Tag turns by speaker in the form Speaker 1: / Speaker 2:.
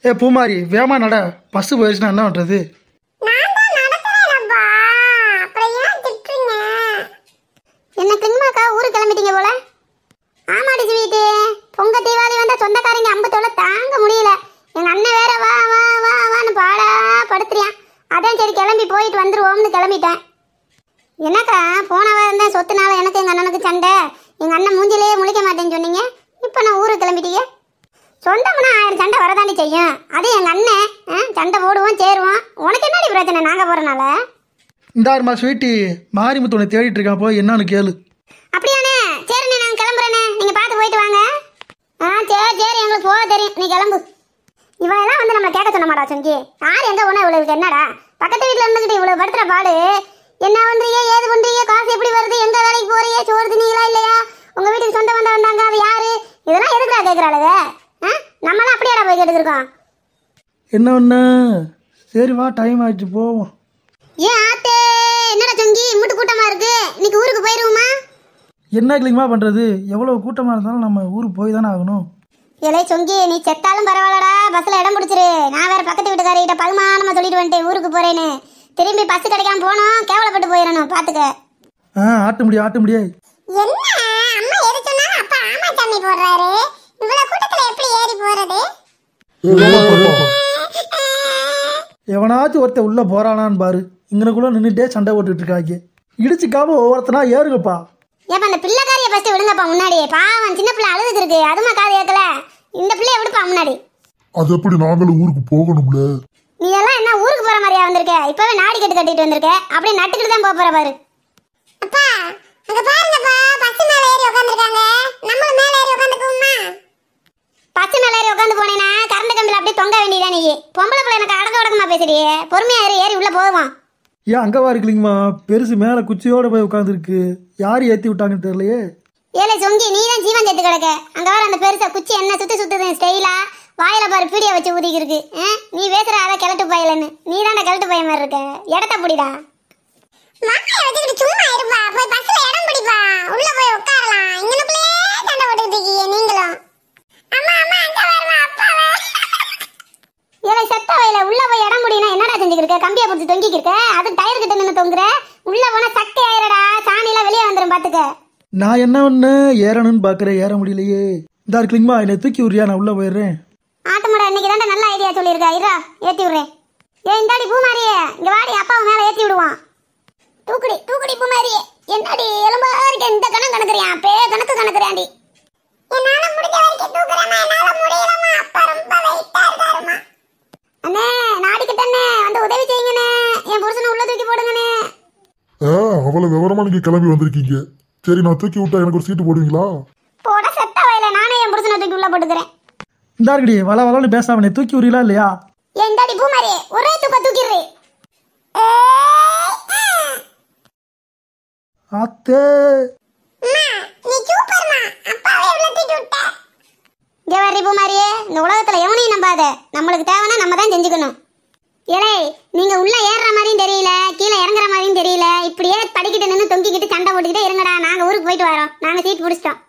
Speaker 1: ஏ பூமாரி வேமா நட, பஸ் போயிடுச்சுன்னா என்ன பண்றது?
Speaker 2: என்ன கிளம்பாக்கா ஊருக்கு கிளம்பிட்டீங்க போல? ஆமாடி ஸ்வீட்டு, பொங்க தீபாவளி வந்தா சொந்தக்காரங்க அம்பத்தோட தாங்க முடியல. எங்க அண்ணன் வேற வா வா வா வான்னு பாடா படுத்துறியான். அதான் சரி கிளம்பி போயிட்டு வந்துருவோம்னு கிளம்பிட்டேன். என்னக்கா போன வாரம் தான் சொத்துனால எனக்கு எங்க அண்ணனுக்கு சண்டை, எங்க அண்ணன் மூஞ்சிலேயே முழிக்க மாட்டேன்னு சொன்னீங்க, இப்போ நான் ஊருக்கு கிளம்பிட்டீங்க. சொந்தம்னா 1000 சண்டை வரதாண்டி செய்யும். அது எங்க அண்ணன் சண்டை போடுவோம் சேருவோம். உனக்கு என்னடி பிரச்சனை நாங்க போறனால?
Speaker 1: இந்தாருமா ஸ்வீட்டி, மாரிமுத்து உன்னை தேடிட்டு இருக்கான், போய் என்னன்னு கேளு.
Speaker 2: அப்படியாண்ணே, சரிண்ணே நான் கிளம்புறேண்ணே, நீங்க பார்த்து போயிட்டு வாங்க. சரி சரி, எங்களுக்கு போக தெரியும், நீ கிளம்பு. இவெல்லாம் வந்து நம்ம கேட்க சொன்ன மாட்டா சொங்கி. யார் எங்க போனா இவ்வளவு என்னடா பக்கத்து வீட்டுல இருந்துகிட்டு இவ்வளவு படுத்துற பாடு. என்ன வந்துறீங்க, ஏது பண்றீங்க, காசு எப்படி வருது, எங்க வேலைக்கு போறீங்க, சோறு தினீங்களா இல்லையா, உங்க வீட்டுக்கு சொந்த வந்தாங்க, அது யாரு, இதெல்லாம் எதுக்குடா கேட்கறாளுங்க? நம்மளாம் அப்படியாடா போய் கேட்டுருக்கோம்.
Speaker 1: என்ன ஒண்ணு, சரி வா டைம் ஆயிடுச்சு போவோம்.
Speaker 2: ஏன் ஆத்தே, என்னடா சொங்கி முட்டு கூட்டமா இருக்கு, இன்னைக்கு ஊருக்கு போயிருவோமா?
Speaker 1: என்ன கிளிங்கமா பண்றது, எவ்வளவு கூட்டமா இருந்தாலும் நம்ம ஊருக்கு போய் தானே ஆகணும்.
Speaker 2: இலை சொங்கி, நீ செத்தாலும் பரவாயில்லடா, பஸ்ல இடம் பிடிச்சிரு. நான் வேற பக்கத்து வீட்டுக்காரிட்ட பகுமானமா சொல்லிட்டு வந்துட்டேன் ஊருக்கு போறேன்னு. திரும்பி பஸ் கிடைக்காம போனோம், கேவலப்பட்டு போயிடணும் பாத்துக்க.
Speaker 1: ஆட்ட முடியாது.
Speaker 2: என்ன அம்மா எது சொன்னாலும் அப்பா ஆமா சாமி போடுறாரு, இவ்வளவு கூட்டத்துல எப்படி ஏறி போறது?
Speaker 1: எவனாச்சும் ஒருத்த உள்ள போறானான்னு பாரு, இங்கனக்குள்ள நின்றுட்டே சண்டை போட்டுட்டு இருக்காங்க. இடிச்சுக்காம ஒவ்வொருத்தனா ஏறுங்கப்பா.
Speaker 2: ஏப்பா அந்த பிள்ளைக்காரிய ஃபர்ஸ்ட் விடுங்கப்பா முன்னாடி, பாவம் சின்ன பிள்ளை அழுதுக்கு இருக்கு, அதுமா காது கேட்கல. இந்த பிள்ளைய விடுப்பா முன்னாடி.
Speaker 3: அது எப்படி நாங்களும் ஊருக்கு போகணும்ல?
Speaker 2: நீ எல்லாம் என்ன ஊருக்கு போற மாதிரியா வந்திருக்க? இப்பவே நாடி கட்டிட்டு வந்திருக்க, அப்படியே நட்டுக்கிட்டு தான் போற பாரு. அப்பா அங்க பாருங்கப்பா, பஸ் மேல ஏறி உட்கார்ந்திருக்காங்க, நம்ம மேல ஏறி உட்கார்ந்துக்குவோமா? பஸ் மேல ஏறி உட்கார்ந்து போனேனா கரண்ட் கம்பில அப்படியே தொங்க வேண்டியதா? நீ பொம்பளை பிள்ளை எனக்கு அடக்க உடக்கமா பேசுறியே, பொறுமையா ஏறி உள்ள போவோம்.
Speaker 1: ஏன் அங்க வா இருக்கீங்கம்மா, பெருசு மேல குச்சியோட போய் உட்காந்துருக்கு, யாரு ஏத்தி விட்டாங்கன்னு தெரியலையே.
Speaker 2: ஏலே சொங்கி, நீ தான் ஜீவன் செத்து கிடக்க. அங்க வர அந்த பெருசா குச்சி என்ன சுத்துது ஸ்டைலா, வாயில பாரு பீடியா வச்சு ஊதிக்கு இருக்கு. நீ பேசுற அத கிளட்டு பையலன்னு, நீ தானே கிளட்டு பையன் மாதிரி இருக்க, இடத்த புடிடா. வாயை வச்சுக்கிட்டு சும்மா இருப்பா, போய் பஸ்ல இடம் பிடிப்பா, உள்ள போய் உட்காரலாம். இங்கனக்குள்ளே சண்டை போட்டுட்டு இருக்கீங்க நீங்களும். அம்மா அம்மா அங்க வரமா அப்பாவே. ஏலே செத்த வயல, உள்ள போய் இடம் பிடினா என்னடா செஞ்சுக்கிட்டு இருக்க? கம்பியை பிடிச்சி தொங்கிக்கு இருக்க, அது டயர் கிட்ட நின்று தொங்குற. உள்ள போனா சட்டை ஆயிரடா, சாணிலாம் வெளியே வந்துடும் பாத்துக்க.
Speaker 1: நான் என்ன ஒண்ணு ஏறணும்னு பாக்குறேன், ஏற முடியலையே. இந்த இருக்கீங்கம்மா, என்னை தூக்கி விடுறியா, நான் உள்ள போயிடுறேன்.
Speaker 2: ஆட்டமாடா, இன்னைக்கு தான் நல்ல ஐடியா சொல்லியிருக்கா, இரா ஏத்தி விடுறேன். இந்தாடி பூமாரியே, இங்க வாடி, அப்பாவை மேல ஏத்தி விடுவான். தூக்குடி பூமாரியே. என்னடி எலும்பா இருக்க, இந்த கணக்குறியா, பே கணக்குறியாண்டி. என்னால முடிஞ்ச வரைக்கும் தூக்குறேமா, என்னால முடியலமா, அப்பா ரொம்ப வெயிட்டா இருக்காருமா. அண்ணே நாடிக்கிட்டே வந்து உதவி செய்யுங்கண்ணே, என் புருஷனை உள்ள தூக்கி போடுங்கண்ணே.
Speaker 3: அவ்வளவு விவரமா நீங்க கிளம்பி வந்திருக்கீங்க. சரி நான் தூக்கி விட்டா எனக்கு ஒரு சீட்டு போடுவீங்களா?
Speaker 2: போட செத்த வயல, நானே என் புருஷனை தூக்கி உள்ள போட்டுக்கிறேன்.
Speaker 1: இந்த இருக்கடி வளவளன்னு பேசாம நீ தூக்கி விடுறீங்களா இல்லையா?
Speaker 2: இந்தாடி பூமாரியே, ஒரே தூக்கிடுறே.
Speaker 1: அத்தே
Speaker 2: நீ சூப்பர்மா, அப்பாவே உள்ள தூக்கி விட்ட. ஜெவரி பூமாரியே, இந்த உலகத்துல எவனையும் நம்பாத, நம்மளுக்கு தேவைன்னா நம்ம தான் செஞ்சுக்கணும். ஏலே நீங்க உள்ள ஏறுற மாதிரியும் தெரியல, கீழே இறங்குற மாதிரியும் தெரியல, இப்படியே படிக்கிட்டு நின்று தொங்கிக்கிட்டு சண்டை போட்டுக்கிட்டே இருங்கடா. நாங்க ஊருக்கு போயிட்டு வரோம், நாங்க சீட் பிடிச்சிட்டோம்.